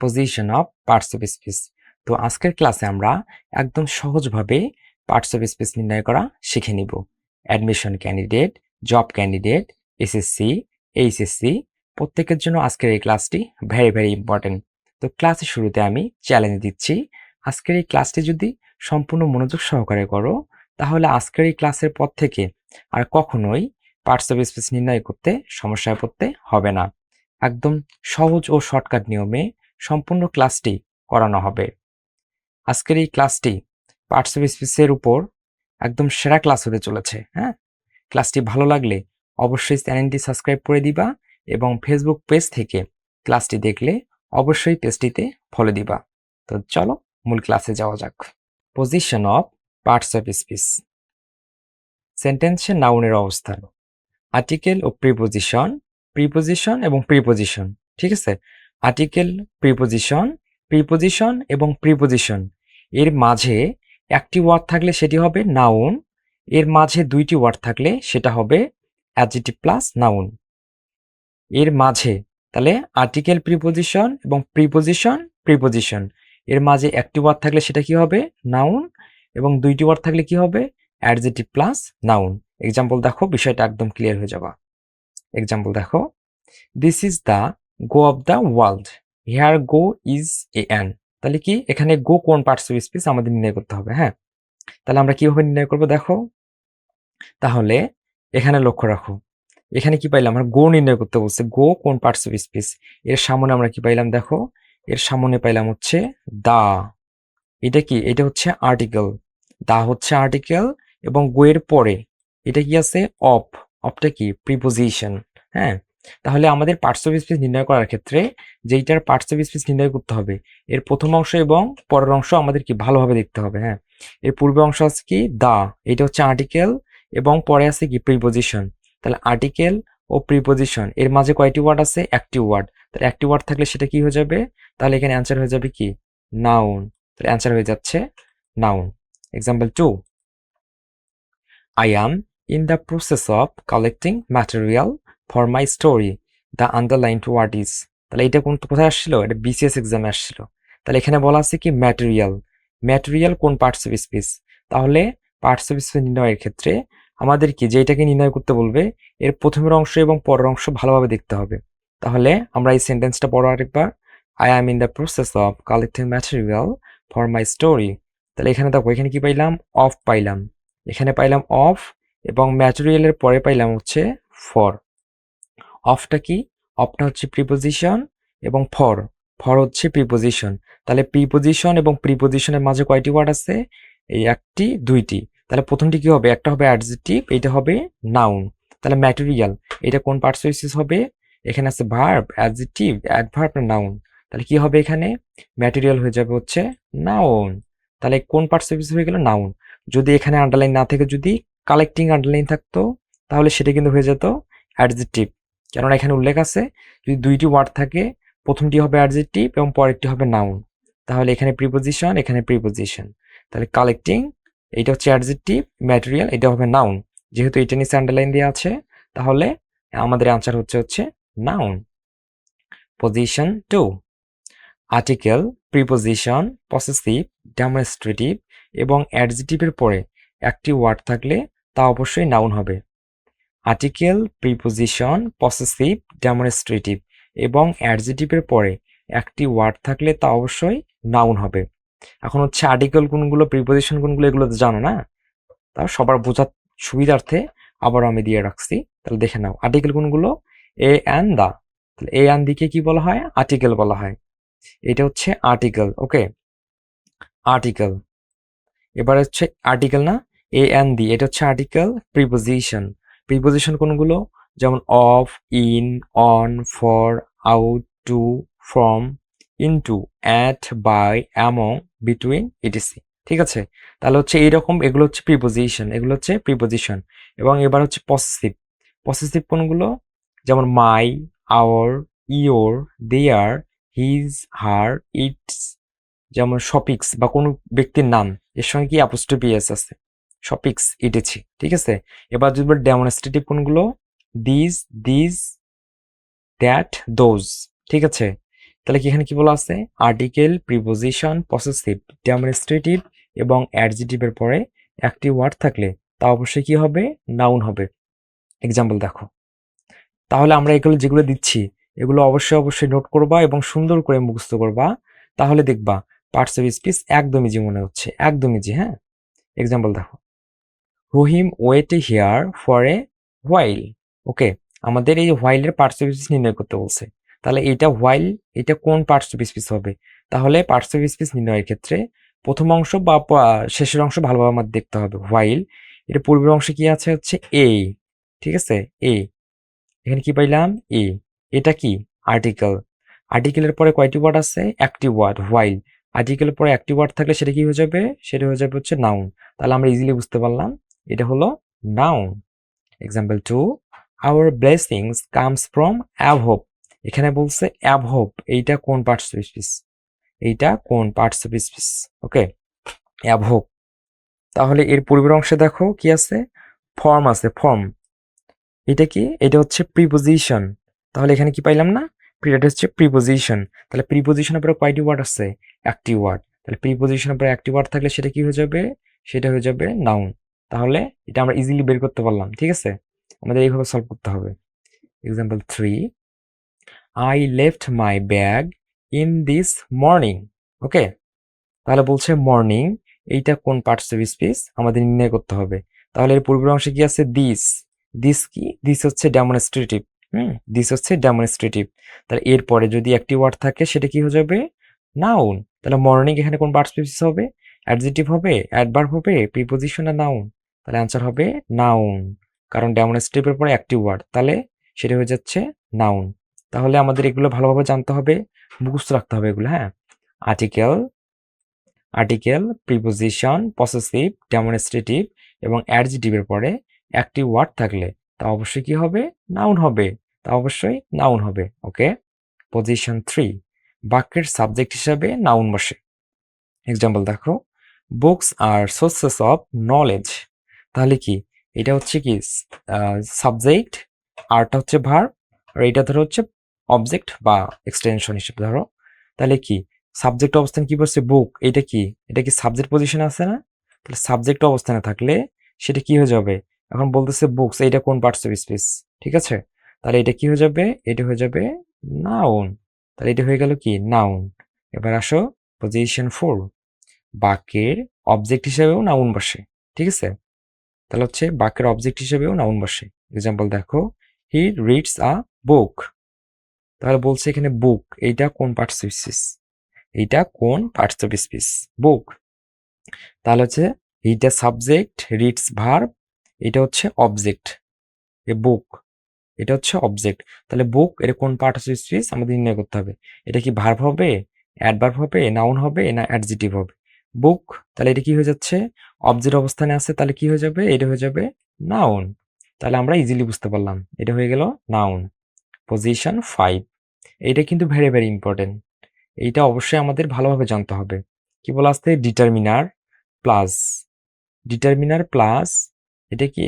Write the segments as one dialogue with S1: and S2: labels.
S1: Position of parts of speech. তো আজকের ক্লাসে আমরা একদম সহজভাবে পার্টস অফ স্পিচ নির্ণয় করা শিখে নিব। Admission candidate, job candidate, SSC, HSC প্রত্যেকের জন্য আজকের এই ক্লাসটি ভেরি ভেরি ইম্পর্টেন্ট। তো ক্লাসের শুরুতে আমি চ্যালেঞ্জ দিচ্ছি, আজকের এই ক্লাসটি যদি সম্পূর্ণ মনোযোগ সহকারে করো তাহলে আজকের এই ক্লাসের পর থেকে আর কখনোই পার্টস অফ স্পিচ নির্ণয় করতে সমস্যায় পড়তে হবে না। একদম সহজ ও শর্টকাট নিয়মে সম্পূর্ণ ক্লাসটি করানো হবে। আজকের এই ক্লাসটি পার্টস অফ স্পিচের উপর একদম সেরা ক্লাস হতে চলেছে। হ্যাঁ, ক্লাসটি ভালো লাগলে অবশ্যই চ্যানেলটি সাবস্ক্রাইব করে দিবা এবং ফেসবুক পেজ থেকে ক্লাসটি দেখলে অবশ্যই পেজটিতে ফলো দিবা। তো চলো মূল ক্লাসে যাওয়া যাক। Position of parts of speech. সেন্টেন্সে নাউনের অবস্থান, আর্টিকেল ও প্রিপোজিশন, প্রিপোজিশন এবং প্রিপোজিশন। ঠিক আছে, আর্টিকেল, প্রিপোজিশন, প্রিপোজিশন এবং প্রিপোজিশন এর মাঝে একটি ওয়ার্ড থাকলে সেটি হবে নাউন, এর মাঝে দুইটি ওয়ার্ড থাকলে সেটা হবে অ্যাডজেক্টিভ প্লাস নাউন। এর মাঝে তাহলে আর্টিকেল, প্রিপোজিশন এবং প্রিপোজিশন, প্রিপোজিশন এর মাঝে একটি ওয়ার্ড থাকলে সেটা কি হবে নাউন, এবং দুইটি ওয়ার্ড থাকলে কি হবে অ্যাডজেক্টিভ প্লাস নাউন। এক্সাম্পল দেখো, বিষয়টা একদম ক্লিয়ার হয়ে যাবে। এক্সাম্পল দেখো, this is the go of the world, here go is a an. তাহলে কি এখানে গো কোন পার্টস অফ স্পিচ আমাদের নির্ণয় করতে হবে। হ্যাঁ, তাহলে আমরা কিভাবে নির্ণয় করব দেখো। তাহলে এখানে লক্ষ্য রাখো, এখানে কি পাইলাম, আমরা গো নির্ণয় করতে বলছে, গো কোন পার্টস অফ স্পিচ। এর সামনে আমরা কি পাইলাম দেখো, এর সামনে পাইলাম হচ্ছে দা। এটা কি, এটা হচ্ছে আর্টিকেল, দা হচ্ছে আর্টিকেল এবং গো এর পরে এটা কি আছে অফ, অফটা কি প্রিপোজিশন। হ্যাঁ, তাহলে আমাদের পার্টস অফ স্পিচ নির্ণয় করার ক্ষেত্রে যেইটার পার্টস অফ স্পিচ নির্ণয় করতে হবে এর প্রথম অংশ এবং পরের অংশ আমাদের কি ভালোভাবে দেখতে হবে। হ্যাঁ, এর পূর্বে অংশ আছে কি দা, এটা হচ্ছে আর্টিকেল এবং পরে আছে কি প্রিপোজিশন। তাহলে আর্টিকেল ও প্রিপোজিশন এর মাঝে কয়টি ওয়ার্ড আছে, একটি ওয়ার্ড। তাহলে একটি ওয়ার্ড থাকলে সেটা কি হয়ে যাবে, তাহলে এখানে অ্যান্সার হয়ে যাবে কি নাউন। তাহলে অ্যান্সার হয়ে যাচ্ছে noun. Example 2, I am in the process of collecting material for my story. The underlined word is. তাহলে এটা কোথায় আসছিল, এটা বিসিএস এক্সামে আসছিল। তাহলে এখানে বলা আছে কি ম্যাটেরিয়াল, ম্যাটেরিয়াল কোন পার্টস অফ স্পিচ। তাহলে পার্টস অফ স্পিচ নির্ণয়ের ক্ষেত্রে আমাদের কি যেটাকে নির্ণয় করতে বলবে এর প্রথমের অংশ এবং পরের অংশ ভালোভাবে দেখতে হবে। তাহলে আমরা এই সেন্টেন্সটা পড়ো আরেকবার, I am in the process of collecting material for my story. তাহলে এখানে দেখো, এখানে কি পাইলাম অফ পাইলাম, এখানে পাইলাম অফ এবং ম্যাটেরিয়ালের পরে পাইলাম হচ্ছে ফর। অফটা কি, অফটা হচ্ছে প্রিপোজিশন এবং ফর, ফর হচ্ছে প্রিপোজিশন। তাহলে প্রিপোজিশন এবং প্রিপোজিশনের মাঝে কয়টি ওয়ার্ড আছে, এই একটি দুইটি। তাহলে প্রথমটি কি হবে, একটা হবে অ্যাডজেক্টিভ, এটা হবে নাউন। তাহলে ম্যাটেরিয়াল এটা কোন পার্টস অফ স্পিচ হবে, এখানে আছে ভার্ব, অ্যাডজেক্টিভ, অ্যাডভার্ব, নাউন। তাহলে কি হবে এখানে ম্যাটেরিয়াল হয়ে যাবে হচ্ছে নাউন। তাহলে কোন পার্টস অফ স্পিচ হয়ে গেল নাউন। যদি এখানে আন্ডারলাইন না থেকে যদি কালেক্টিং আন্ডারলাইন থাকতো তাহলে সেটা কিন্তু হয়ে যেত অ্যাডজেক্টিভ, কেননা এখানে উল্লেখ আছে যদি দুইটি ওয়ার্ড থাকে প্রথমটি হবে অ্যাডজেক্টিভ এবং পরেরটি হবে নাউন। তাহলে এখানে প্রিপোজিশন, এখানে প্রিপোজিশন। তাহলে কালেক্টিং এটা হচ্ছে অ্যাডজেক্টিভ, ম্যাটেরিয়াল এটা হবে নাউন। যেহেতু এটা নিচে আন্ডারলাইন দেওয়া আছে তাহলে আমাদের আনসার হচ্ছে noun. Position 2, article, preposition, possessive, demonstrative এবং অ্যাডজেক্টিভের পরে একটি ওয়ার্ড থাকলে তা অবশ্যই নাউন হবে। আর্টিকেল, প্রিপোজিশন, পসেসিভ, ডেমনস্ট্রেটিভ এবং অ্যাডজেক্টিভের পরে একটি ওয়ার্ড থাকলে তা অবশ্যই নাউন হবে। এখন হচ্ছে আর্টিকেল কোনগুলো, প্রিপোজিশন কোনগুলো এগুলো তো জানো না, তাও সবার বোঝার সুবিধার্থে আবার আমি দিয়ে রাখছি। তাহলে দেখে নাও আর্টিকেল কোনগুলো, এ অ্যান্ড দা। তাহলে এ অ্যান্ড দিকে কি বলা হয়, আর্টিকেল বলা হয়। এটা হচ্ছে আর্টিকেল, ওকে আর্টিকেল। এবার হচ্ছে আর্টিকেল না, এ অ্যান্ড দি এটা হচ্ছে আর্টিকেল। প্রিপোজিশন, প্রিপোজিশন কোনগুলো, যেমন of, in, on, for, out, to, from, into, at, by, among, between, ETC. ঠিক আছে, তাহলে হচ্ছে এইরকম এগুলো হচ্ছে প্রিপোজিশন, এগুলো হচ্ছে প্রিপোজিশন। এবং এবার হচ্ছে পসেসিভ, পসেসিভ কোনগুলো, যেমন my, our, your, their, his, her, its. যেমন সফিক্স বা কোনো ব্যক্তির নাম এর সঙ্গে কি অ্যাপোস্ট্রফি এস আছে, সফিক্স ইটেছি। ঠিক আছে, এবার যদি ডেমনস্ট্রেটিভ কোনগুলো, দিস, দ্যাট, দোজ। ঠিক আছে, তাহলে কি এখানে কি বলা আছে? আর্টিকেল, প্রিপোজিশন, পসেসিভ, ডেমনস্ট্রেটিভ এবং অ্যাডজেটিভের পরে একটি ওয়ার্ড থাকলে তা অবশ্যই কি হবে? নাউন হবে। এক্সাম্পল দেখো। তাহলে আমরা এগুলো যেগুলো দিচ্ছি এগুলো অবশ্যই নোট করবা এবং সুন্দর করে মুখস্থ করবা। তাহলে দেখবা পার্টস অফ স্পিচ একদম ইজি মনে হচ্ছে, একদম ইজি। হ্যাঁ, এক্সাম্পল দেখো। Rahim wait here for a while. Okay, আমাদের এই হোয়াইলের পার্টস অফ স্পিচ নির্ণয় করতে বলছে। তাহলে এটা হোয়াইল, এটা কোন পার্টস অফ স্পিচ হবে? তাহলে পার্টস অফ স্পিচ নির্ণয়ের ক্ষেত্রে প্রথম অংশ বা শেষের অংশ ভালোভাবে আমাদের দেখতে হবে। হোয়াইল, এটা পূর্বের অংশে কি আছে? হচ্ছে এ। ঠিক আছে, এ। এখানে কি পাইলাম? এ। এটা কি? আর্টিকেল। আর্টিকেলের পরে কয়টি ওয়ার্ড আছে? একটি ওয়ার্ড, হোয়াইল। আর্টিকেলের পরে একটি ওয়ার্ড থাকলে সেটা কি হয়ে যাবে? সেটা হয়ে যাবে হচ্ছে নাউন। তাহলে আমরা ইজিলি বুঝতে পারলাম এটা হলো noun. Example 2, our blessings comes from above. এখানে বলছে অ্যাবভ, এইটা কোন পার্টস অফ স্পিচ? এইটা কোন parts of speech? Okay, above. তাহলে এর পূর্বের অংশে দেখো কি আছে? ফর্ম আছে, ফর্ম। এটা কি? এটা হচ্ছে প্রিপোজিশন। তাহলে এখানে কি পাইলাম না? এটা হচ্ছে প্রিপোজিশন। তাহলে প্রিপোজিশনের পরে কয়টি ওয়ার্ড আছে? একটি ওয়ার্ড। তাহলে প্রিপোজিশনের পরে একটি ওয়ার্ড থাকলে সেটা কি হয়ে যাবে? সেটা হয়ে যাবে নাউন। তাহলে এটা আমরা ইজিলি বের করতে পারলাম। ঠিক আছে, আমাদের এইভাবে সলভ করতে হবে। Example 3, I left my bag in this morning. Okay, তাহলে বলছে মর্নিং, এইটা কোন পার্টস অফ স্পিচ আমাদের নির্ণয় করতে হবে। তাহলে এর পূর্বের অংশে কি আছে? দিস। দিস কি? দিস হচ্ছে ডেমনস্ট্রেটিভ। দিস হচ্ছে ডেমনস্ট্রেটিভ। তাহলে এরপরে যদি একটি ওয়ার্ড থাকে সেটা কি হয়ে যাবে? নাউন। তাহলে মর্নিং এখানে কোন পার্টস অফ স্পিচ হবে? অ্যাডজেক্টিভ হবে, অ্যাডভার্ব হবে, প্রিপোজিশন না নাউন? তাহলে অ্যান্সার হবে নাউন, কারণ ডেমনস্ট্রেটিভের পরে একটি ওয়ার্ড, তাহলে সেটা হয়ে যাচ্ছে নাউন। তাহলে আমাদের এগুলো ভালোভাবে জানতে হবে, মুখস্থ রাখতে হবে এগুলো। হ্যাঁ, article, article, preposition, possessive, demonstrative এবং অ্যাডজেটিভের পরে একটি ওয়ার্ড থাকলে তা অবশ্যই কি হবে? নাউন হবে। তা অবশ্যই নাউন হবে। ওকে, পজিশন 3, বাক্যের সাবজেক্ট হিসাবে নাউন বসে। এক্সাম্পল দেখো, books are sources of knowledge. তাহলে কি? এটা হচ্ছে কি? সাবজেক্ট, আরটা হচ্ছে ভার্ব, আর এটা ধরো হচ্ছে অবজেক্ট বা এক্সটেনশন হিসেবে ধরো। তাহলে কি? সাবজেক্ট অবস্থান কি বলছে? বুক। এটা কি? এটা কি সাবজেক্ট পজিশনে আছে না? তাহলে সাবজেক্ট অবস্থানে থাকলে সেটা কি হয়ে যাবে? এখন বলতেছে বুকস, এইটা কোন পার্টস অফ স্পিচ? ঠিক আছে, তাহলে এটা কি হয়ে যাবে? এটা হয়ে যাবে নাউন। তাহলে এটা হয়ে গেল কি? নাউন। এবার আসো পজিশন 4, বাক্যের অবজেক্ট হিসেবেও নাউন বসে। ঠিক আছে, তাহলে হচ্ছে বাক্যের অবজেক্ট হিসেবেও নাউন বসে। এক্সাম্পল দেখো, হি রিডস আ বুক। তাহলে বলছে এখানে বুক, এইটা কোন পার্টস অফ স্পিচ? এইটা কোন পার্টস অফ স্পিচ? বুক। তাহলে হচ্ছে এইটা সাবজেক্ট, রিডস ভার্ব, এটা হচ্ছে অবজেক্ট। এ বুক, এটা হচ্ছে অবজেক্ট। তাহলে বুক এর কোন পার্টস অফ স্পিচ আমাদের নির্ণয় করতে হবে। এটা কি ভার্ব হবে, অ্যাডভার্ব হবে, নাউন হবে না অ্যাডজেক্টিভ হবে? বুক। তাহলে এটা কি হয়ে যাচ্ছে? অবজেক্ট অবস্থানে আছে, তাহলে কি হয়ে যাবে? এটা হয়ে যাবে নাউন। তাহলে আমরা ইজিলি বুঝতে পারলাম এটা হয়ে গেল নাউন। পজিশন 5, এইটা কিন্তু ভেরি ভেরি ইম্পর্টেন্ট। এইটা অবশ্যই আমাদের ভালোভাবে জানতে হবে। কি বলা আছে? ডিটারমিনার প্লাস, ডিটারমিনার প্লাস, এটা কি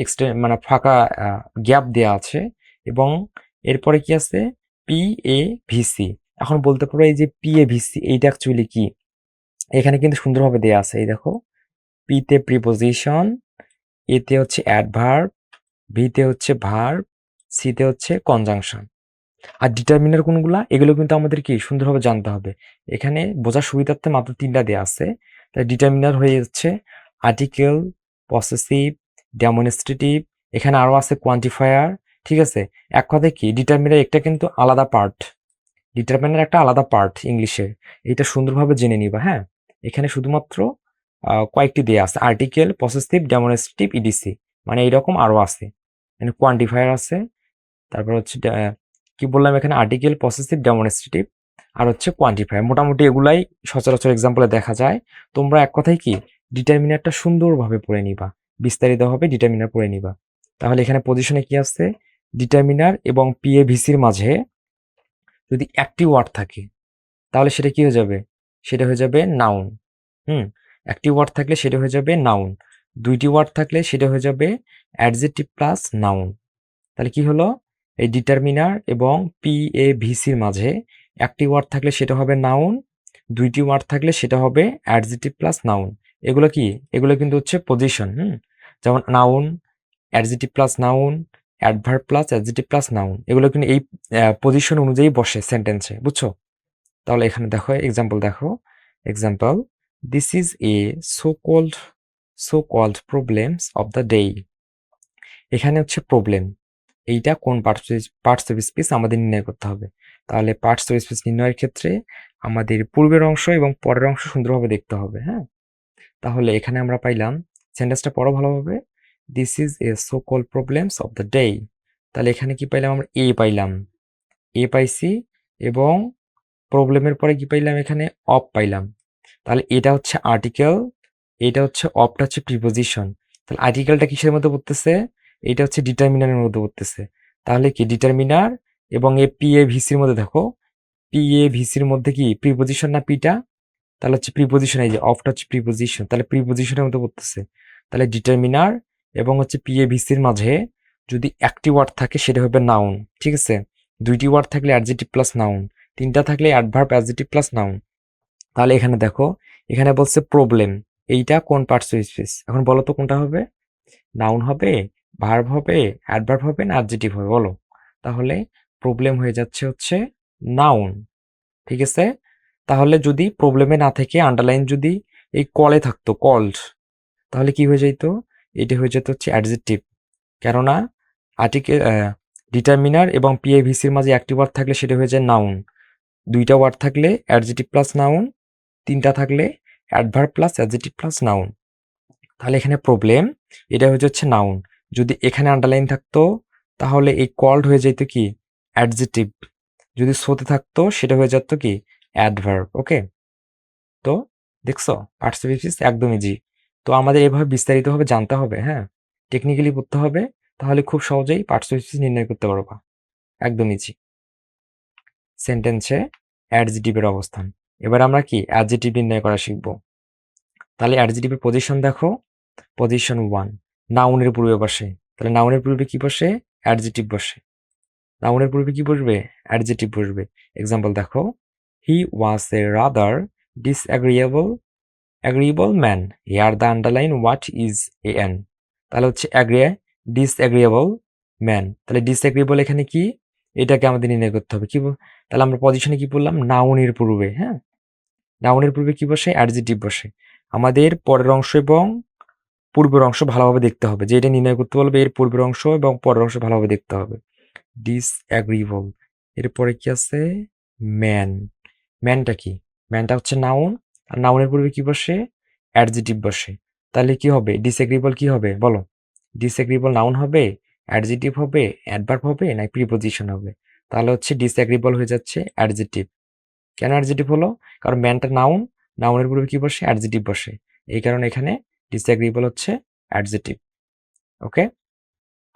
S1: মানে ফাঁকা গ্যাপ দেয়া আছে এবং এরপরে কি আছে? P A VC. এখন বলতে পারো এই যে পি এ ভিসি এইটা অ্যাকচুয়ালি কি? এখানে কিন্তু সুন্দরভাবে দেয়া আছে। এই দেখো, পি তে প্রিপোজিশন, এ তে হচ্ছে অ্যাডভার্ব, ভি তে হচ্ছে ভার্ব, সি তে হচ্ছে কনজাংশন। আর ডিটারমিনার কোনগুলা? এগুলো কিন্তু আমাদের কি সুন্দরভাবে জানতে হবে। এখানে বোঝার সুবিধার্থে মাত্র 3টা দেয়া আছে। তাই ডিটারমিনার হয়ে যাচ্ছে আর্টিকেল, পসেসিভ, ডেমনস্ট্রেটিভ, এখানে আরো আছে কোয়ান্টিফায়ার। ঠিক আছে, এক কথায় কি ডিটারমিনার একটা কিন্তু আলাদা পার্ট, ডিটারমিনার একটা আলাদা পার্ট ইংলিশে। এটা সুন্দরভাবে জেনে নিবা। হ্যাঁ, এখানে শুধুমাত্র কয়েকটি দেয়া আছে, আর্টিকেল, পসেসিভ, ডেমনস্ট্রেটিভ, ইডিসি, মানে এইরকম আরো আছে। এখানে কোয়ান্টিফায়ার আছে, তারপর হচ্ছে কি বললাম এখানে? আর্টিকেল, পসেসিভ, ডেমনস্ট্রেটিভ আর হচ্ছে কোয়ান্টিফায়ার। মোটামুটি এগুলাই সচরাচর এক্সাম্পলে দেখা যায়। তোমরা এক কথায় কি ডিটারমিনারটা সুন্দরভাবে পড়ে নিবা, বিস্তারিতভাবে ডিটারমিনার পড়ে নিবা। তাহলে এখানে পজিশনে কি আছে? ডিটারমিনার এবং পিএভিসির মাঝে যদি একটি ওয়ার্ড থাকে তাহলে সেটা কি হয়ে যাবে? সেটা হয়ে যাবে নাউন। একটি ওয়ার্ড থাকলে সেটা হয়ে যাবে নাউন। দুইটি ওয়ার্ড থাকলে সেটা হয়ে যাবে অ্যাডজেক্টিভ প্লাস নাউন। তাহলে কি হলো? এই ডিটারমিনার এবং পিএভিসির মাঝে একটি ওয়ার্ড থাকলে সেটা হবে নাউন, দুইটি ওয়ার্ড থাকলে সেটা হবে অ্যাডজেটিভ প্লাস নাউন। এগুলো কি? এগুলো কিন্তু হচ্ছে পজিশন। যেমন noun, adjective plus noun, adverb plus adjective plus noun, এগুলো কিন্তু এই পজিশন অনুযায়ী বসে সেন্টেন্সে, বুঝছো? তাহলে এখানে দেখো এক্সাম্পল দেখো। Example, this is a so called problems of the day. এখানে হচ্ছে প্রবলেম, এইটা কোন পার্টস অফ স্পিচ আমাদের নির্ণয় করতে হবে। তাহলে পার্টস অফ স্পিচ নির্ণয়ের ক্ষেত্রে আমাদের পূর্বের অংশ এবং পরের অংশ সুন্দরভাবে দেখতে হবে। হ্যাঁ, তাহলে এখানে আমরা পাইলাম, সেন্টেন্সটা পড়ো ভালোভাবে, this is a so called problems of the day. তাহলে এখানে কি পাইলাম আমরা? এ পাইলাম, এ পাইছি, এবং প্রবলেমের পরে কি পাইলাম? এখানে অফ পাইলাম। তাহলে এটা হচ্ছে আর্টিকেল, এটা হচ্ছে অফটা হচ্ছে প্রিপোজিশন। তাহলে আর্টিকেলটা কিসের মধ্যে পড়তেছে? এটা হচ্ছে ডিটারমিনারের মধ্যে পড়তেছে। তাহলে কি ডিটারমিনার এবং এ পি এ ভিসির মধ্যে দেখো, পি এ ভিসির মধ্যে কি প্রিপোজিশন না পিটা? তাহলে হচ্ছে প্রিপোজিশন, এই যে অফটা হচ্ছে প্রিপোজিশন, তাহলে প্রিপোজিশনের মধ্যে পড়তেছে। তাহলে ডিটারমিনার এবং হচ্ছে পি এ ভিসির মাঝে যদি একটি ওয়ার্ড থাকে সেটা হবে নাউন, ঠিক আছে? দুইটি ওয়ার্ড থাকলে অ্যাডজেক্টিভ প্লাস নাউন, তিনটা থাকলে অ্যাডভার্ব অ্যাডজেক্টিভ প্লাস নাউন। তাহলে এখানে দেখো, এখানে বলছে প্রবলেম, এইটা কোন পার্টস অফ স্পিচ? এখন বলো তো কোনটা হবে? নাউন হবে, ভার্ব হবে, অ্যাডভার্ব হবে না অ্যাডজেক্টিভ হবে? বলো। তাহলে প্রবলেম হয়ে যাচ্ছে হচ্ছে নাউন, ঠিক আছে? তাহলে যদি প্রবলেমে না থেকে আন্ডারলাইন যদি এই কলে থাকতো, কল্ড, তাহলে কি হয়ে যেত? এটা হয়ে যেত হচ্ছে অ্যাডজেক্টিভ। কেননা আর্টিকেল, ডিটারমিনার এবং পিএভিসির মাঝে একটি ওয়ার্ড থাকলে সেটা হয়ে যায় নাউন, দুইটা ওয়ার্ড থাকলে অ্যাডজেক্টিভ প্লাস নাউন, তিনটা থাকলে adverb plus adjective plus noun. তাহলে এখানে প্রবলেম, এটা হয়ে যাচ্ছে নাউন। যদি এখানে আন্ডারলাইন থাকতো তাহলে এই কল্ড হয়ে যেত কি? অ্যাডজেক্টিভ। যদি সোতে থাকতো সেটা হয়ে যেত কি? অ্যাডভার্ব। ওকে, তো দেখছো পার্টস অফ স্পিচ একদম ইজি। তো আমাদের এভাবে বিস্তারিতভাবে জানতে হবে, হ্যাঁ, টেকনিক্যালি পড়তে হবে, তাহলে খুব সহজেই পার্টস অফ স্পিচ নির্ণয় করতে পারবা, একদম ইজি। সেন্টেন্সে অ্যাডজেটিভের অবস্থান। এবার আমরা কি অ্যাডজেটিভ নির্ণয় করা শিখব। তাহলে অ্যাডজেটিভের পজিশন দেখো, পজিশন 1, নাউনের পূর্বে বসে। তাহলে নাউনের পূর্বে কি বসে? অ্যাডজেটিভ বসে। নাউনের পূর্বে কি বসবে? অ্যাডজেটিভ বসবে। এক্সাম্পল দেখো, he was a rather agreeable man, here the underline what is a an. তাহলে হচ্ছে ডিসঅ্যাগ্রিয়েবল ম্যান। তাহলে ডিসঅ্যাগ্রিয়েবল এখানে কি? এটাকে আমাদের নির্ণয় করতে হবে। তাহলে আমরা পজিশনে কি বললাম? নাউনের পূর্বে। হ্যাঁ, নাউনের পূর্বে কি বসে? অ্যাডজেটিভ বসে। আমাদের পরের অংশ এবং পূর্বের অংশ ভালোভাবে দেখতে হবে, যে এটা নির্ণয় করতে বলবে এর পূর্বের অংশ এবং পরের অংশ ভালোভাবে দেখতে হবে। ডিসঅ্যাগ্রিয়েবল, এরপরে কি আছে? ম্যান। ম্যানটা কি? ম্যানটা হচ্ছে নাউন, আর নাউনের পূর্বে কি বসে? অ্যাডজেটিভ বসে। তাহলে কি হবে? ডিসএগ্রিয়েবল কি হবে বলো? ডিসএগ্রিয়েবল নাউন হবে, অ্যাডজেটিভ হবে, অ্যাডভার্ব হবে, না প্রিপোজিশন হবে? তাহলে হচ্ছে ডিসএগ্রিয়েবল হয়ে যাচ্ছে অ্যাডজেটিভ। কেন অ্যাডজেটিভ হলো? কারণ ম্যানটা নাউন, নাউনের পূর্বে কি বসে? অ্যাডজেটিভ বসে, এই কারণে এখানে ডিসএগ্রিয়েবল হচ্ছে অ্যাডজেটিভ। ওকে,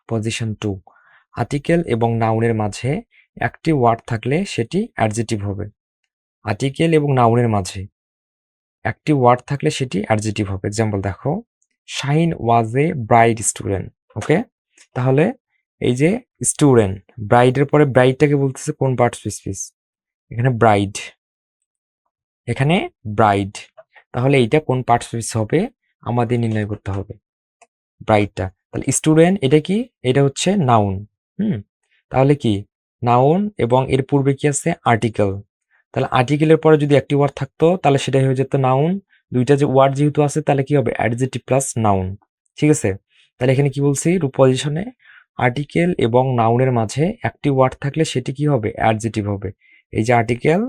S1: পজিশন 2, আর্টিকেল এবং নাউনের মাঝে একটি ওয়ার্ড থাকলে সেটি অ্যাডজেটিভ হবে। আর্টিকেল এবং নাউনের মাঝে একটি ওয়ার্ড থাকলে সেটি অ্যাডজেটিভ হবে। এক্সাম্পল দেখো, শাহিন ওয়াজ এ ব্রাইট স্টুডেন্ট। ওকে, তাহলে এই যে স্টুডেন্ট, ব্রাইডের পরে ব্রাইডটাকে বলতেছে কোন পার্টস অফ স্পিচ? এখানে ব্রাইড, এখানে ব্রাইড। তাহলে এইটা কোন পার্টস অফ স্পিচ হবে আমাদের নির্ণয় করতে হবে, ব্রাইডটা। তাহলে স্টুডেন্ট এটা কি? এটা হচ্ছে নাউন। তাহলে কি? নাউন এবং এর পূর্বে কি আছে? আর্টিকেল। তাহলে আর্টিকেলের পরে যদি একটি ওয়ার্ড থাকতো তাহলে সেটাই হয়ে যেত নাউন। দুইটা যে ওয়ার্ড যেহেতু আছে তাহলে কি হবে? অ্যাডজেক্টিভ প্লাস নাউন, ঠিক আছে? তাহলে এখানে কি বলছি? পজিশনে আর্টিকেল এবং নাউনের মাঝে একটি ওয়ার্ড থাকলে সেটি কি হবে? অ্যাডজেক্টিভ হবে। এই যে আর্টিকেল,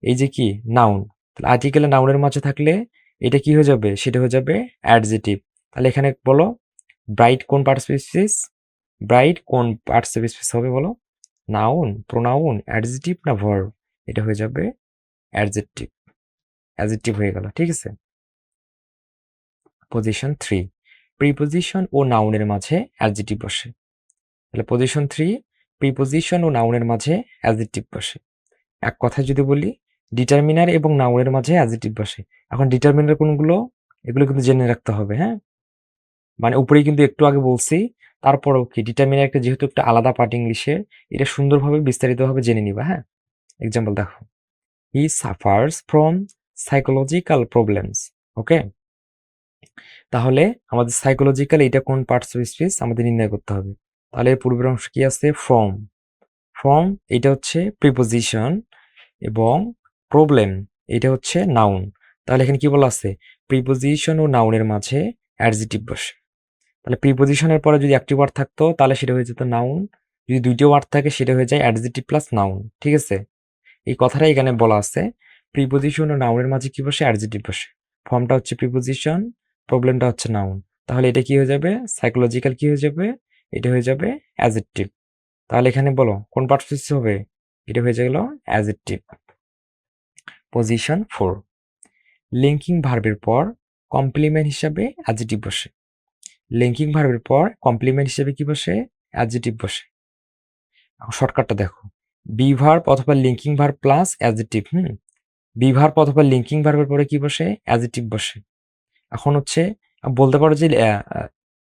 S1: এই যে কি? নাউন। তাহলে আর্টিকেল আর নাউনের মাঝে থাকলে এটা কি হয়ে যাবে? সেটা হয়ে যাবে অ্যাডজেক্টিভ। তাহলে এখানে বলো, ব্রাইট কোন পার্টস অফ স্পিচ? ব্রাইট কোন পার্টস অফ স্পিচ হবে বলো? নাউন, প্রোনাউন, অ্যাডজেক্টিভ না ভার্ব? এটা হয়ে যাবে অ্যাডজেক্টিভ। অ্যাডজেক্টিভ হয়ে গেল, ঠিক আছে? পজিশন 3, প্রিপোজিশন ও নাউনের মাঝে অ্যাডজেক্টিভ বসে। তাহলে পজিশন 3, প্রিপোজিশন ও নাউনের মাঝে অ্যাডজেক্টিভ বসে। এক কথায় যদি বলি, ডিটারমিনার এবং নাউনের মাঝে অ্যাডজেক্টিভ বসে। এখন ডিটারমিনার কোনগুলো? এগুলো কিন্তু জেনে রাখতে হবে, হ্যাঁ? মানে উপরেই কিন্তু একটু আগে বলছি, তারপরেও কি ডিটারমিনার একটা যেহেতু একটা আলাদা পার্ট ইংলিশের, এটা সুন্দরভাবে বিস্তারিতভাবে জেনে নিবা, হ্যাঁ? এক্সাম্পল দেখো, হি সাফার্স ফ্রম সাইকোলজিক্যাল প্রবলেমস। ওকে, তাহলে আমাদের সাইকোলজিক্যাল এটা কোন পার্টস অফ স্পিচ আমাদের নির্ণয় করতে হবে। তাহলে এর পূর্বের অংশ কি আছে? ফ্রম। ফ্রম এটা হচ্ছে প্রিপোজিশন এবং প্রবলেম এটা হচ্ছে নাউন। তাহলে এখানে কি বলা আছে? প্রিপোজিশন ও নাউনের মাঝে অ্যাডজেক্টিভ বসে। তাহলে প্রিপোজিশনের পরে যদি একটি ওয়ার্ড থাকতো তাহলে সেটা হয়ে যেত নাউন, যদি দুইটি ওয়ার্ড থাকে সেটা হয়ে যায় অ্যাডজেক্টিভ প্লাস নাউন। ঠিক আছে, এই কথাটাই এখানে বলা আছে। প্রিপোজিশন ও নাউনের মাঝে কি বসে? অ্যাডজেক্টিভ বসে। ফর্মটা হচ্ছে প্রিপোজিশন, প্রবলেমটা হচ্ছে নাউন। তাহলে এটা কি হয়ে যাবে? সাইকোলজিক্যাল কি হয়ে যাবে? এটা হয়ে যাবে অ্যাডজেক্টিভ। তাহলে এখানে বলো কোন পার্ট হবে? এটা হয়ে গেল অ্যাডজেক্টিভ। পজিশন 4, লিঙ্কিং ভার্বের পর কমপ্লিমেন্ট হিসাবে অ্যাডজেক্টিভ বসে। লিঙ্কিং ভার্বের পর কমপ্লিমেন্ট হিসেবে কি বসে? অ্যাডজেক্টিভ বসে। শর্টকাটটা দেখো, বি ভার্ব অথবা linking verb plus adjective. Be verb অথবা লিঙ্কিং ভার্বের পরে কি বসে? অ্যাডজেক্টিভ বসে। এখন হচ্ছে বলতে পারো যে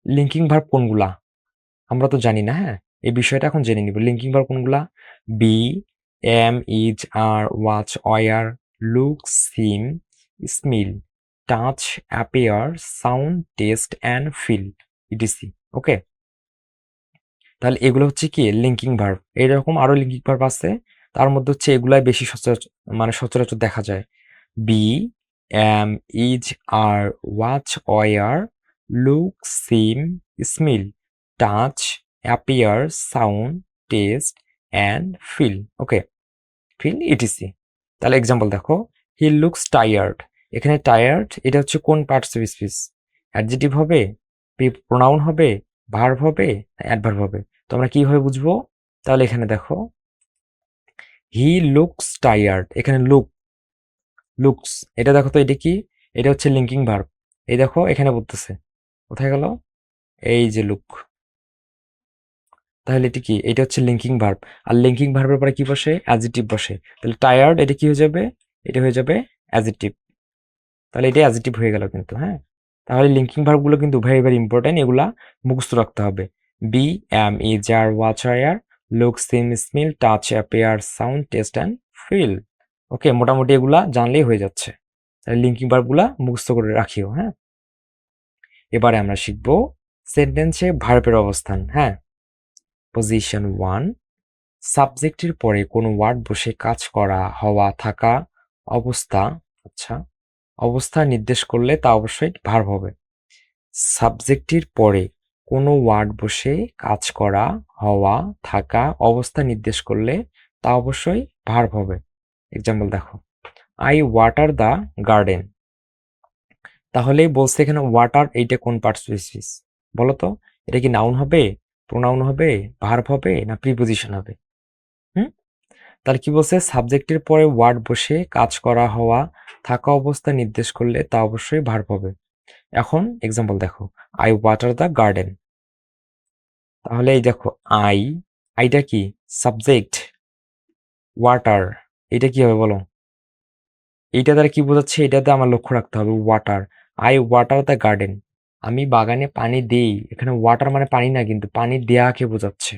S1: লিঙ্কিং ভার্ব কোনগুলা, আমরা তো জানি না। হ্যাঁ, এই বিষয়টা এখন জেনে নিব। লিঙ্কিং ভার্ব কোনগুলা? Be, am, is, are, was, were, look, seem, smell, touch, appear, sound, taste and feel, etc. Okay, তাহলে এগুলো হচ্ছে কি লিঙ্কিং ভার্ব। এরকম আরো লিঙ্কিং ভার্ব আছে, তার মধ্যে হচ্ছে এগুলাই বেশি সচরাচর সচরাচর দেখা যায়। Be, am, is, are, was, were, look, seem, smell, touch, appear, sound, taste and feel. Okay, feel, etc. তাহলে এক্সাম্পল দেখো, হি লুকস টায়ার্ড। এখানে টায়ার্ড এটা হচ্ছে কোন পার্টস অফ স্পিচ? অ্যাডজেক্টিভ হবে, প্রোনাউন হবে, ভার্ব হবে, অ্যাডভার্ব হবে। তো আমরা কিভাবে বুঝবো? তাহলে এখানে দেখো, হি লুকস টায়ার্ড, এখানে লুকস এটা দেখো তো, এটা কি? এটা হচ্ছে লিঙ্কিং ভার্ব। এই দেখো এখানে বলতেছে, কোথায় গেল? এই যে লুক। তাহলে এটা কি? এটা হচ্ছে লিঙ্কিং ভার্ব। আর লিঙ্কিং ভার্বের পরে কি বসে? অ্যাডজেক্টিভ বসে। তাহলে টায়ার্ড এটা কি হয়ে যাবে? এটা হয়ে যাবে অ্যাডজেক্টিভ। তাহলে এটা অ্যাডজেক্টিভ হয়ে গেল কিন্তু। হ্যাঁ, তাহলে লিঙ্কিং ভার্বগুলো কিন্তু ভেরি ভেরি ইম্পর্টেন্ট, এগুলা মুখস্থ রাখতে হবে। Be, am, is, are, was, were, look, seem, smell, touch, appear, sound, taste and feel. Okay, মোটামুটি এগুলা জানলেই হয়ে যাচ্ছে। তাহলে লিঙ্কিং ভার্বগুলা মুখস্থ করে রাখিও। হ্যাঁ, এবারে আমরা শিখবো সেন্টেন্সে ভার্বের অবস্থান। হ্যাঁ, পজিশন 1, সাবজেক্টের পরে কোনো ওয়ার্ড বসে কাজ করা, হওয়া, থাকা, অবস্থা। আচ্ছা, অবস্থা নির্দেশ করলে তা অবশ্যই ভার্ব হবে। সাবজেক্টের পরে কোনো ওয়ার্ড বসে কাজ করা, হওয়া, থাকা, অবস্থা নির্দেশ করলে তা অবশ্যই ভার্ব হবে। এক্সাম্পল দেখো, আই ওয়াটার দ্য গার্ডেন। তাহলে বলছে এখানে ওয়াটার, এইটা কোন পার্টস অফ স্পিচ বলো তো? এটা কি নাউন হবে, প্রোনাউন হবে, ভার্ব হবে, না প্রিপোজিশন হবে? হুম, তাহলে কি বলছে? সাবজেক্টের পরে ওয়ার্ড বসে কাজ করা, হওয়া, থাকা অবস্থা নির্দেশ করলে তা অবশ্যই ভার্ব হবে। এখন এক্সাম্পল দেখো, আই ওয়াটার দ্য গার্ডেন। তাহলে এই দেখো, আইটা কি? সাবজেক্ট। ওয়াটার এটা কি হবে বলো? এইটা দ্বারা কি বোঝাচ্ছে? এটাতে আমার লক্ষ্য রাখতে হবে, water. I water the garden, আমি বাগানে পানি দেই। এখানে ওয়াটার মানে পানি না, কিন্তু পানি দেয়াকে বোঝাচ্ছে।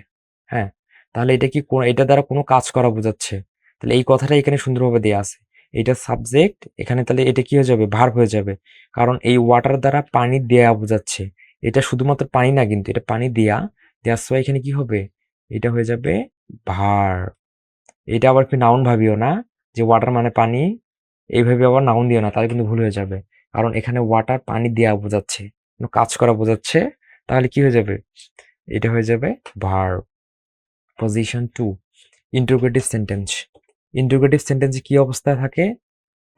S1: হ্যাঁ, তাহলে এটা কি এটা দ্বারা কোনো কাজ করা বোঝাচ্ছে। তাহলে এই কথাটা এখানে সুন্দরভাবে দেয়া আছে। এটা সাবজেক্ট, এখানে তাহলে এটা কি হয়ে যাবে? ভার্ব হয়ে যাবে। কারণ এই ওয়াটার দ্বারা পানি দেয়া বোঝাচ্ছে। এটা শুধুমাত্র পানি না, কিন্তু এটা পানি দেয়া সো এখানে কি হবে? এটা হয়ে যাবে ভার্ব। এটা আবার কি নাউন ভাবিও না যে ওয়াটার মানে পানি, এইভাবে আবার নাউন দিও না, তাহলে কিন্তু ভুল হয়ে যাবে। কারণ এখানে ওয়াটার পানি দেয়া বোঝাচ্ছে, কোনো কাজ করা বোঝাচ্ছে। তাহলে কি হয়ে যাবে? এটা হয়ে যাবে verb. Position 2, interrogative sentence. Interrogative সেন্টেন্সে কি অবস্থায় থাকে,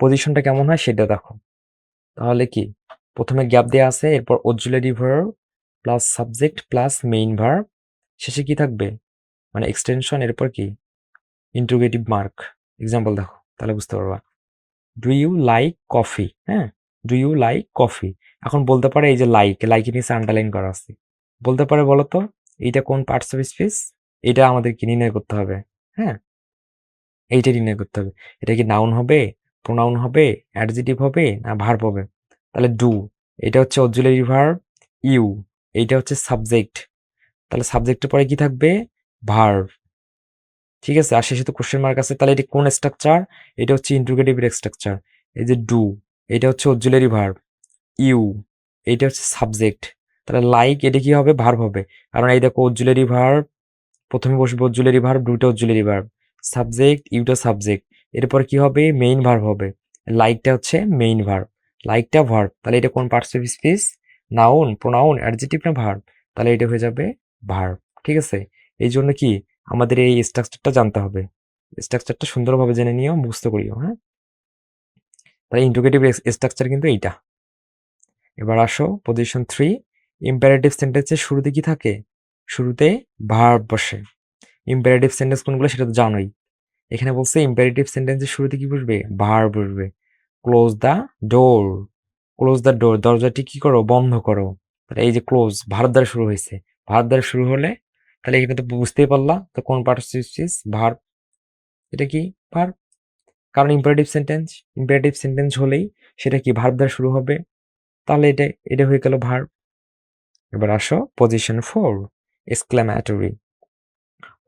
S1: পজিশনটা কেমন হয় সেটা দেখো। তাহলে কি, প্রথমে গ্যাপ দেয়া আছে, এরপর auxiliary verb plus subject plus main verb, শেষে কি থাকবে? মানে এক্সটেনশন, এরপর কি? Interrogative mark. এক্সাম্পল দেখো, তাহলে বুঝতে পারবা। Do you like coffee? হ্যাঁ, ডু ইউ লাইক কফি। এখন বলতে পারে এই যে লাইকের নিচে আন্ডারলাইন করা আছে, বলতে পারে বলো তো এইটা কোন পার্টস অফ স্পিচ? এটা আমাদেরকে নির্ণয় করতে হবে। হ্যাঁ, এইটা নির্ণয় করতে হবে। এটা কি নাউন হবে, প্রোনাউন হবে, অ্যাডজেক্টিভ হবে, না ভার্ব হবে? তাহলে ডু এটা হচ্ছে অক্সিলারি ভার্ব, ইউ এইটা হচ্ছে সাবজেক্ট। তাহলে সাবজেক্টের পরে কি থাকবে? ভার্ব। ঠিক আছে, আর শেষে তো কোশ্চেন মার্ক আছে, তাহলে এটি কোন স্ট্রাকচার? এটা হচ্ছে ইন্টিগ্রেটিভ স্ট্রাকচার। এই যে ডু, এটা হচ্ছে অক্সিলারি ভার্ব। ইউ, এটা হচ্ছে সাবজেক্ট। তাহলে লাইক এটা কি হবে? ভার্ব হবে, কারণ এই দেখো অক্সিলারি ভার্ব, প্রথমে বসবে অক্সিলারি ভার্ব, ডুটা অক্সিলারি ভার্ব, সাবজেক্ট ইউটা সাবজেক্ট, এরপর কি হবে? মেইন ভার্ব হবে। লাইকটা হচ্ছে মেইন ভার্ব, লাইকটা ভার্ব, তাহলে এটা কোন parts of speech? Noun, pronoun, adjective না ভার্ব? তাহলে এটা হয়ে যাবে ভার্ব। ঠিক আছে, এই জন্য কি আমাদের এই স্ট্রাকচারটা জানতে হবে, স্ট্রাকচারটা সুন্দরভাবে জেনে নিও, মুখস্থ করিও। হ্যাঁ, তাহলে ইন্টিগ্রেটিভ স্ট্রাকচার কিন্তু এইটা। এবার আসো পজিশন 3, ইম্পারেটিভ সেন্টেন্সের শুরুতে কি থাকে? শুরুতে ভার্ব বসে। ইম্পারেটিভ সেন্টেন্স কোনগুলো সেটা তো জানোই। এখানে বলছে ইম্পারেটিভ সেন্টেন্সের শুরুতে কি বসবে? ভার্ব বসবে। Close the door, close the door, দরজাটি কি করো? বন্ধ করো। তাহলে এই যে ক্লোজ ভার্ব দ্বারা শুরু হয়েছে, ভার্ব দ্বারা শুরু হলে তাহলে এখানে তো বুঝতেই পারলা তো কোন পার্ট ইজ ভার্ব। এটা কি? ভার্ব, কারণ ইম্পারেটিভ সেন্টেন্স, ইম্পারেটিভ সেন্টেন্স হলেই সেটা কি ভার্ব দ্বারা শুরু হবে, তাহলে এটা এটা হয়ে গেল ভার্ব। এবার আসো পজিশন 4, এক্সক্লামেটরি।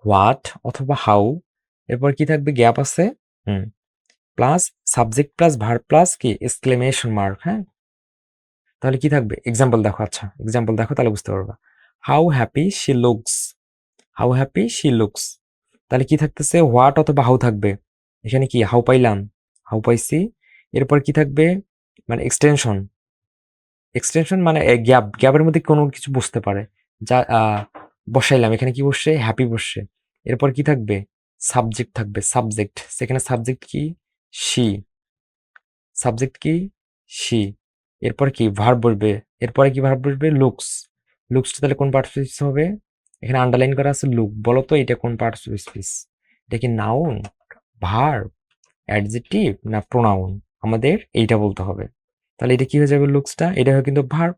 S1: হোয়াট অথবা হাউ, এরপর কি থাকবে? গ্যাপ আছে, plus subject plus verb plus কি এক্সক্লেমেশন মার্ক। হ্যাঁ, তাহলে কি থাকবে? এক্সাম্পল দেখো, আচ্ছা এক্সাম্পল দেখো তাহলে বুঝতে পারবা। How happy she looks, how happy she looks, তাহলে কি থাকতেছে? হোয়াট অথবা হাউ থাকবে। এখানে কি হাউ পাইলাম, হাউ পাইছি। এরপর কি থাকবে? মানে এক্সটেনশন, এক্সটেনশন মানে গ্যাপ, গ্যাপের মধ্যে কোনো কিছু বসতে পারে, যা বসাইলাম, এখানে কি বসছে? হ্যাপি বসছে। এরপর কি থাকবে? সাবজেক্ট থাকবে, সাবজেক্ট, সেখানে সাবজেক্ট কি? শি, সাবজেক্ট কি? শি। এরপর কি? ভার্ব বসবে। এরপরে কি ভার্ব বসবে? লুকস, লুকসটা তাহলে কোন পার্টস অফ স্পিচ হবে? এখানে আন্ডারলাইন করা আছে লুক, বলো তো এটা কোন পার্টস অফ স্পিচ? এটা কি নাউন, ভার্ব, অ্যাডজেক্টিভ না প্রোনাউন? আমাদের এইটা বলতে হবে। তাহলে এটা কি হয়ে যাবে? লুকসটা এটা হয় কিন্তু ভার্ব,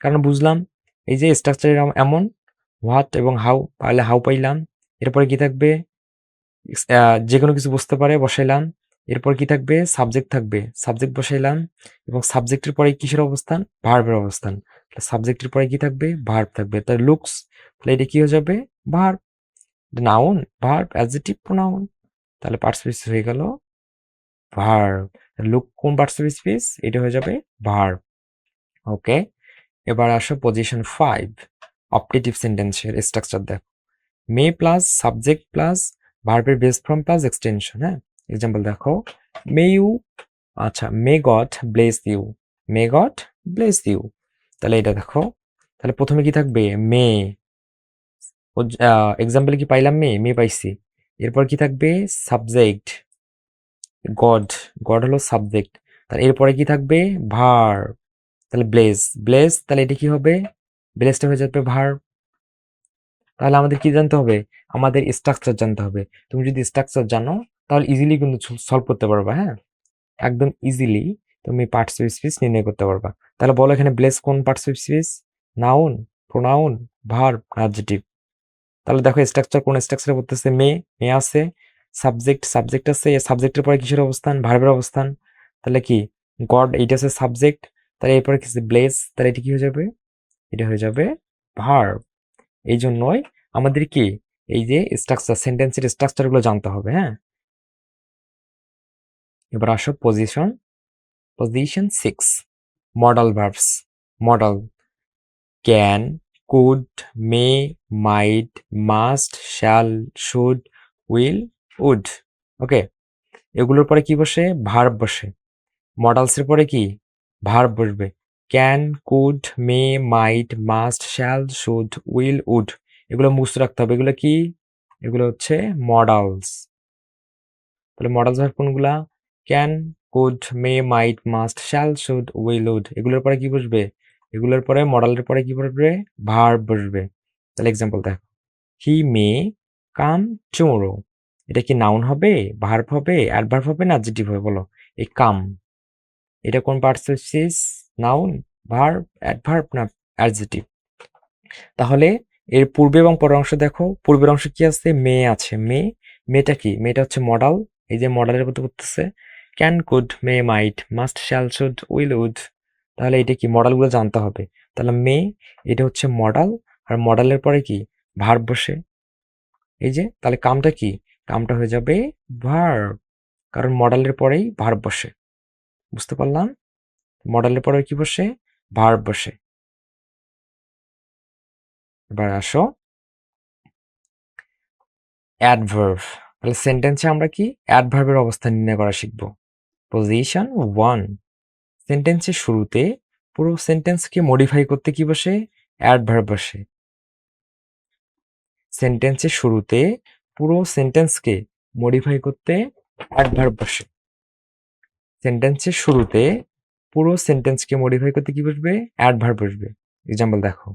S1: কারণ বুঝলাম এই যে স্ট্রাকচার এমন, হোয়াট এবং হাউ, তাহলে হাউ পাইলাম। এরপরে কি থাকবে? যে কোনো কিছু বুঝতে পারে, বসাইলাম। এরপর কি থাকবে? সাবজেক্ট থাকবে, সাবজেক্ট বসাইলাম, এবং সাবজেক্টের পরে কিসের অবস্থান? ভার্বের অবস্থান। সাবজেক্টের পরে কি থাকবে? ভার্ব থাকবে। তাহলে লুকস, তাহলে এটা কি হয়ে যাবে? Verb. Noun, verb, adjective, pronoun, তাহলে পার্টস অফ স্পিচ হয়ে গেল ভার্ব। লুক কোন পার্টস অফ স্পিচ? এটা হয়ে যাবে ভার্ব। ওকে, এবার আসো পজিশন 5, অপটেটিভ সেন্টেন্সের স্ট্রাকচার দেখো। মে প্লাস সাবজেক্ট প্লাস ভার্বের বেস ফর্ম প্লাস এক্সটেনশন। হ্যাঁ, এক্সাম্পল দেখো। মে ইউ, আচ্ছা may God bless you, may God bless you, তাহলে এটা দেখো, তাহলে প্রথমে কি থাকবে? মে, এক্সাম্পলে কি পাইলাম? মে, মে পাইছি। এরপর কি থাকবে? সাবজেক্ট গড, গড হলো সাবজেক্ট, তাহলে এরপরে কি থাকবে? ভার্ব, তাহলে ব্লেস, ব্লেস, তাহলে এটা কি হবে? ব্লেসটা হয়ে যাবে ভার্ব। তাহলে আমাদের কি জানতে হবে? আমাদের স্ট্রাকচার জানতে হবে। তুমি যদি স্ট্রাকচার জানো তাহলে ইজিলি কিন্তু সলভ করতে পারবা। হ্যাঁ, একদম ইজিলি তুমি পার্টস অফ স্পিচ নির্ণয় করতে পারবা। তাহলে বলো এখানে ব্লেস কোন parts of speech? Noun, pronoun, verb, adjective. তাহলে দেখো স্ট্রাকচার কোন স্ট্রাকচারে বলতেছে? মে, মে আছে, সাবজেক্ট, সাবজেক্ট আছে, সাবজেক্টের পরে কিসের অবস্থান? ভার্বের অবস্থান। তাহলে কি? গড, এইটা আছে সাবজেক্ট, তাহলে এরপরে কি? ব্লেস, তাহলে এটা কি হয়ে যাবে? এটা হয়ে যাবে ভার্ব। এই জন্যই আমাদের কি এই যে স্ট্রাকচার, সেন্টেন্সের স্ট্রাকচারগুলো জানতে হবে। হ্যাঁ, এবার আসো position, position 6, modal verbs. Modal can, could, may, might, must, shall, should, will, would. Okay, এগুলোর পরে কি বসে? ভার্ব বসে। মডালসের পরে কি? ভার্ব বসবে। Can, could, may, might, must, shall, should, will, would, এগুলো মুখস্থ রাখতে হবে। এগুলো কি? এগুলো হচ্ছে মডালস। তাহলে মডালস ভার্ব কোনগুলা? Can, could, may, might, must, shall, should, will, would, এগুলোর পরে কি বসবে? এগুলোর পরে মডালের পরে কি বসবে? ভার্ব বসবে। তাহলে এক্সাম্পল দেখো। হি মে কাম টুমরো, এটা কি নাউন হবে, ভার্ব হবে, অ্যাডভার্ব হবে না অ্যাডজেক্টিভ হবে? বলো। এই কাম, এটা কোন parts of speech? Noun, verb, adverb না অ্যাডজেক্টিভ? তাহলে এর পূর্বে এবং পরের অংশ দেখো। পূর্বের অংশ কি আছে? মে আছে। মে, মেটা কি? মেটা হচ্ছে মডাল। এই যে মডালের মধ্যে পড়তেছে can, could, may, might, must, shall, should, will, would, তাহলে এটা কি? মডালগুলো জানতে হবে। তাহলে মে, এটা হচ্ছে মডাল, আর মডালের পরে কি? ভার্ব বসে। এই যে, তাহলে কামটা কি? কামটা হয়ে যাবে ভার্ব, কারণ মডেলের পরেই ভার্ব বসে। বুঝতে পারলাম? মডেলের পরে কি বসে? ভার্ব বসে। এবার আসো অ্যাডভার্ব। তাহলে সেন্টেন্সে আমরা কি অ্যাডভার্বের অবস্থান নির্ণয় করা শিখব। পজিশন 1, সেন্টেন্সের শুরুতে পুরো সেন্টেন্সকে মডিফাই করতে কি বসে? অ্যাডভার্ব বসে। সেন্টেন্সের শুরুতে পুরো সেন্টেন্সকে মডিফাই করতে অ্যাডভার্ব বসে। সেন্টেন্সের শুরুতে পুরো সেন্টেন্সকে মডিফাই করতে কি বসবে? অ্যাডভার্ব বসবে। এক্সাম্পল দেখো,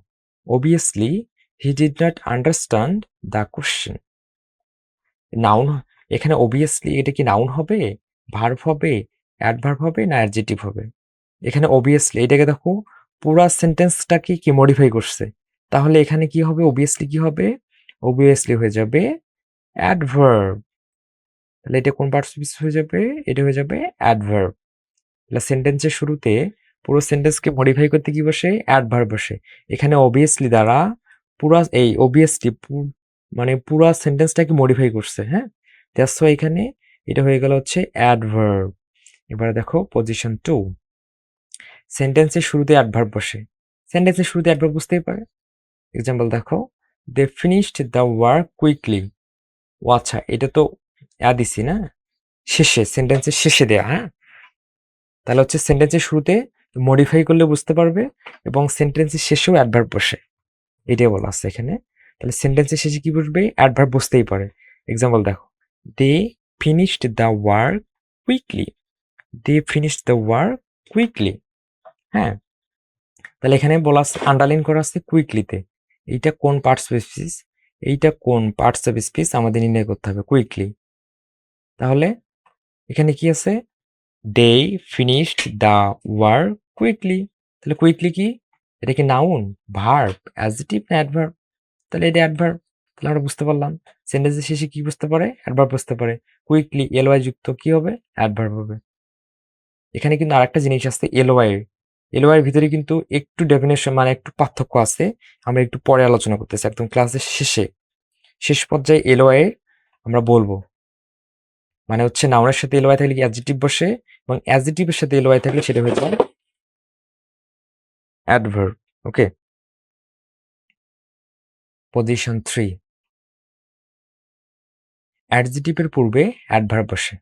S1: obviously he did not understand the question. Noun, এখানে অবভিয়াসলি এটা কি নাউন হবে, ভার্ব হবে, অ্যাডভার্ব হবে না অ্যাডজেক্টিভ হবে? এখানে অবভিয়াসলি এটাকে দেখো পুরা সেন্টেন্সটাকে কি মডিফাই করছে, তাহলে এখানে কি হবে? অবভিয়াসলি কি হবে? অবভিয়াসলি হয়ে যাবে অ্যাডভার্ব। তাহলে এটা কোন পার্টিসিপেন্ট হয়ে যাবে? এটা হয়ে যাবে অ্যাডভার্ব। তাহলে সেন্টেন্সের শুরুতে পুরো সেন্টেন্সকে মডিফাই করতে কি বসে? অ্যাডভার্ব বসে। এখানে অবভিয়াসলি দ্বারা পুরা এই অবভিয়াসলি মানে পুরা সেন্টেন্সটাকে মডিফাই করছে, হ্যাঁ? দ্যাটস ওয়াই এখানে এটা হয়ে গেল হচ্ছে অ্যাডভার্ব। এবারে দেখো পজিশন 2, সেন্টেন্সের শুরুতে অ্যাডভার্ব বসে। সেন্টেন্সের শুরুতে অ্যাডভার্ব বুঝতেই পারে। এক্সাম্পল দেখো, they finished the work quickly. ও আচ্ছা, এটা তো দিছি না, শেষে, সেন্টেন্সের শেষে দেয়া, হ্যাঁ? তাহলে হচ্ছে সেন্টেন্সের শুরুতে মডিফাই করলে বুঝতে পারবে এবং সেন্টেন্সের শেষেও অ্যাডভার্ব বসে, এটাই বলা আছে এখানে। তাহলে সেন্টেন্সের শেষে কি বসবে? অ্যাডভার্ব বসতেই পারে। এক্সাম্পল দেখো, they finished the work quickly. They finished the work quickly, হ্যাঁ? তাহলে এখানে বলা আছে, আন্ডারলাইন করা আছে কুইকলিতে। এইটা কোন পার্টস অফ স্পিচ? এইটা কোন পার্টস অফ স্পিচ আমাদের নির্ণয় করতে হবে, কুইকলি। তাহলে এখানে কি আছে? দে ফিনিশড দ্য ওয়ার্ক কুইকলি। তাহলে কুইকলি কি? এটা কি নাউন, ভার্ব, অ্যাডজেক্টিভ না অ্যাডভার্ব? তাহলে এটা অ্যাডভার্ব। তাহলে আমরা বুঝতে পারলাম সেন্টেন্সের শেষে কি বুঝতে পারে? অ্যাডভার্ব বুঝতে পারে। কুইকলি এলওয়াই যুক্ত কি হবে? অ্যাডভার্ব হবে। এখানে কিন্তু আরেকটা জিনিস আছে, এলওয়াই। এলওয়াই এর ভিতরে কিন্তু একটু ডেফিনেশন মানে একটু পার্থক্য আছে, আমরা একটু পরে আলোচনা করতেছি, একদম ক্লাসের শেষে, শেষ পর্যায়ে এলওয়াই আমরা বলবো। মানে হচ্ছে নাউনের সাথে এলওয়াই থাকলে কি অ্যাডজেক্টিভ বসে, এবং অ্যাডজেক্টিভের সাথে এলওয়াই থাকলে সেটা হয়ে যায় অ্যাডভার্ব। ওকে, পজিশন 3, অ্যাডজেক্টিভের পূর্বে অ্যাডভার্ব বসে।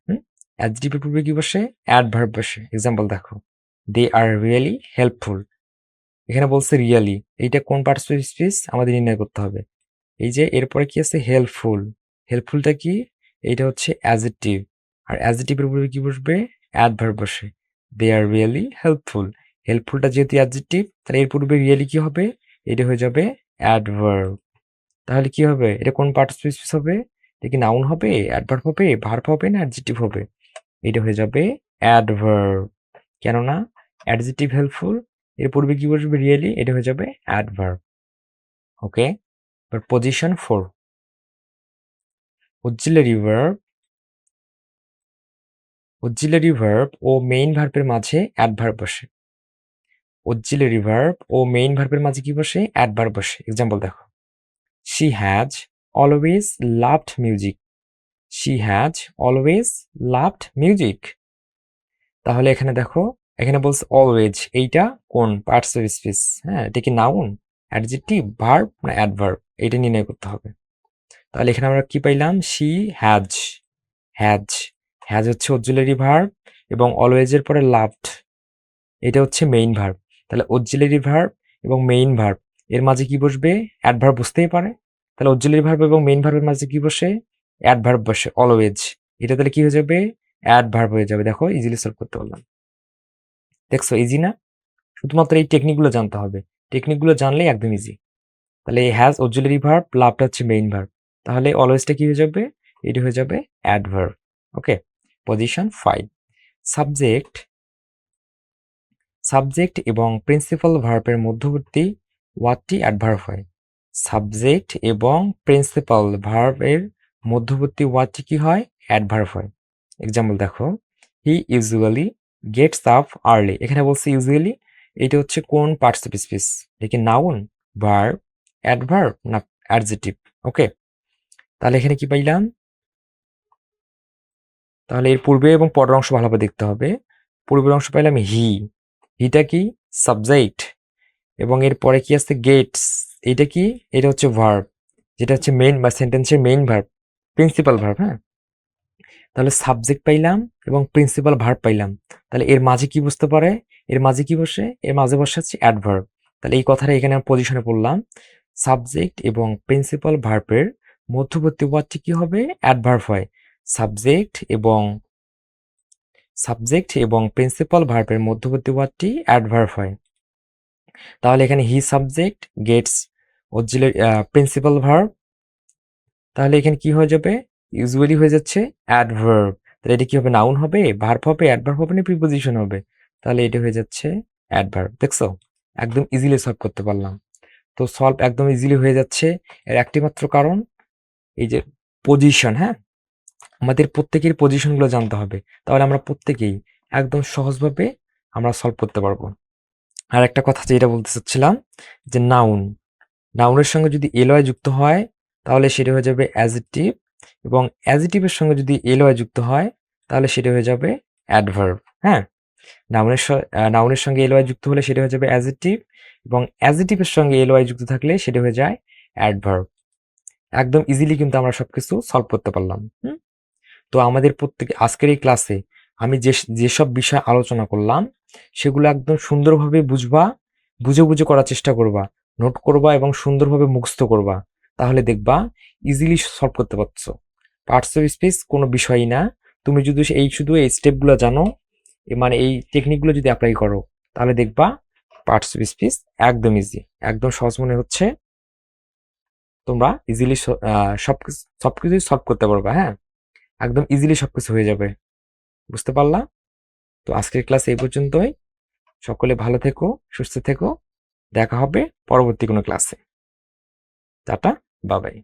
S1: অ্যাডজেক্টিভের পূর্বে কি বসে? অ্যাডভার্ব বসে। এক্সাম্পল দেখো, দে আর রিয়েলি হেল্পফুল। এখানে বলছে রিয়েলি, এইটা কোন পার্টস অফ স্পিচ আমাদের নির্ণয় করতে হবে। এই যে এরপরে কি আছে? হেল্পফুল। হেল্পফুলটা কি? এইটা হচ্ছে অ্যাডজেক্টিভ, আর অ্যাডজেক্টিভের উপরে কি বসবে? অ্যাডভার্ব বসে। দে আর রিয়েলি হেল্পফুল। হেল্পফুলটা যেহেতু অ্যাডজেক্টিভ, তাহলে এর পূর্বে রিয়েলি কি হবে? এটা হয়ে যাবে অ্যাডভার্ব। তাহলে কি হবে? এটা কোন পার্টস অফ স্পিচ হবে? এটা কি নাউন হবে, অ্যাডভার্ব হবে, ভার্ব হবে না অ্যাডজেক্টিভ হবে? এটা হয়ে যাবে অ্যাডভার্ব। কেননা অ্যাডজেক্টিভ হেল্পফুল, এর পূর্বে কি বসবে? রিয়েলি, এটা হয়ে যাবে অ্যাডভার্ব। ওকে, এবার position 4, auxiliary verb. Auxiliary verb ও মেইন ভার্বের মাঝে অ্যাডভার্ব বসে। অক্সিলারি ভার্ব ও মেইন ভার্বের মাঝে কি বসে? অ্যাডভার্ব বসে। এক্সাম্পল দেখো, she has always loved music. She has always loved music. তাহলে এখানে দেখো, এখানে বলছে অলওয়েজ, এইটা কোন পার্টস অফ স্পিচ? হ্যাঁ, এটা কি নাউন, অ্যাডজেক্টিভ, ভার্ব না অ্যাডভার্ব? এইটা নির্ণয় করতে হবে। তাহলে এখানে আমরা কি পাইলাম? She has. হ্যাজ, হ্যাজ হচ্ছে অক্সিলারি ভার্ব এবং অলওয়েজ এর পরে লাভড, এটা হচ্ছে মেইন ভার্ব। তাহলে অক্সিলারি ভার্ব এবং মেইন ভার্ব এর মাঝে কি বসবে? অ্যাডভার্ব বসতেই পারে। তাহলে অক্সিলারি ভার্ব এবং মেইন ভার্বের মাঝে কি বসে? অ্যাডভার্ব বসে, অলওয়েজ। এটা তাহলে কি হয়ে যাবে? অ্যাডভার্ব হয়ে যাবে। দেখো, ইজিলি সলভ করতে পারলাম। দেখছো ইজি না? শুধুমাত্র এই টেকনিকগুলো জানতে হবে, টেকনিকগুলো জানলেই একদম ইজি। তাহলে এই হ্যাজ অক্সিলারি ভার্ব, লাভটা হচ্ছে মেইন ভার্ব, তাহলে অলওয়েজটা কি হয়ে যাবে? এটা হয়ে যাবে অ্যাডভার্ব। ওকে, পজিশন 5, সাবজেক্ট। সাবজেক্ট এবং প্রিন্সিপাল ভার্বের মধ্যবর্তী ওয়ার্ডটি অ্যাডভার্ব হয়। সাবজেক্ট এবং প্রিন্সিপাল ভার্বের মধ্যবর্তী ওয়ার্ডটি কি হয়? অ্যাডভার্ব হয়। এক্সাম্পল দেখো, হি ইউজুয়ালি গেটস আপ আর্লি। এখানে বলছে ইউজুয়ালি, এটা হচ্ছে কোন পার্টস অফ স্পিচ? এটা কি নাউন, ভার্ব, অ্যাডভার্ব না অ্যাডজেক্টিভ? ওকে, তাহলে এখানে কি পাইলাম? তাহলে এর পূর্বে এবং পরের অংশ ভালোভাবে দেখতে হবে। পূর্বের অংশ পাইলাম হি, হিটা কি সাবজেক্ট, এবং এর পরে কি আছে গেটস, এটা কি, এটা হচ্ছে ভার্ব, যেটা হচ্ছে মেইন বা সেন্টেন্সের মেইন ভার্ব, প্রিন্সিপাল ভার্ব। হ্যাঁ, তাহলে সাবজেক্ট পাইলাম এবং প্রিন্সিপাল ভার্ব পাইলাম। তাহলে এর মাঝে কি বসতে পারে, এর মাঝে কি বসে, এর মাঝে বসে হচ্ছে অ্যাডভার্ব। তাহলে এই কথাটা এখানে পজিশনে পড়লাম, সাবজেক্ট এবং প্রিন্সিপাল ভার্বের মধ্যবর্তী ওয়ার্ডটি কি হবে, অ্যাডভার্ব হয়। সাবজেক্ট এবং প্রিন্সিপাল ভার্বের মধ্যবর্তী ওয়ার্ডটি অ্যাডভার্ব হয়। তাহলে এখানে he subject, gets auxiliary principal verb, তাহলে এখানে কি হয়ে যাবে, ইউজুয়ালি হয়ে যাচ্ছে অ্যাডভার্ব। তাহলে এটা কি হবে, নাউন হবে, ভার্ব হবে, অ্যাডভার্ব হবে না প্রিপোজিশন হবে, তাহলে এটা হয়ে যাচ্ছে অ্যাডভার্ব। দেখছো, একদম ইজিলি সলভ করতে পারলাম। তো সলভ একদম ইজিলি হয়ে যাচ্ছে, এর একটি মাত্র কারণ এই যে পজিশন। হ্যাঁ, আমাদের প্রত্যেকের পজিশনগুলো জানতে হবে, তাহলে আমরা প্রত্যেকেই একদম সহজভাবে আমরা সলভ করতে পারবো। আর একটা কথা যেটা বলতে চাচ্ছিলাম, যে নাউনের সঙ্গে যদি এলওয়াই যুক্ত হয় তাহলে সেটা হয়ে যাবে অ্যাজেক্টিভ, এবং অ্যাজেক্টিভের সঙ্গে যদি এলওয়াই যুক্ত হয় তাহলে সেটা হয়ে যাবে অ্যাডভার্ব। হ্যাঁ, নাউনের সঙ্গে এলওয়াই যুক্ত হলে সেটা হয়ে যাবে অ্যাজেক্টিভ, এবং অ্যাজেক্টিভের সঙ্গে এলওয়াই যুক্ত থাকলে সেটা হয়ে যায় অ্যাডভার্ব। একদম ইজিলি কিন্তু আমরা সবকিছু সলভ করতে পারলাম। তো আমাদের প্রত্যেকে আজকের এই ক্লাসে আমি যেসব বিষয় আলোচনা করলাম সেগুলো একদম সুন্দরভাবে বুঝবা, বুঝে বুঝে করার চেষ্টা করবা, নোট করবা এবং সুন্দরভাবে মুখস্থ করবা, তাহলে দেখবা ইজিলি সলভ করতে পারছো। পার্টস অফ স্পিচ কোনো বিষয়ই না, তুমি যদি শুধু এই স্টেপগুলো জানো, মানে এই টেকনিকগুলো যদি অ্যাপ্লাই করো, তাহলে দেখবা পার্টস অফ স্পিচ একদম ইজি, একদম সহজ মনে হচ্ছে, তোমরা ইজিলি সবকিছুই সলভ করতে পারবা। হ্যাঁ, একদম ইজিলি সবকিছু হয়ে যাবে, বুঝতে পারলা? তো আজকের ক্লাস এই পর্যন্তই। সকলে ভালো থেকো, সুস্থ থেকো, দেখা হবে পরবর্তী কোনো ক্লাসে। Tata, bye bye.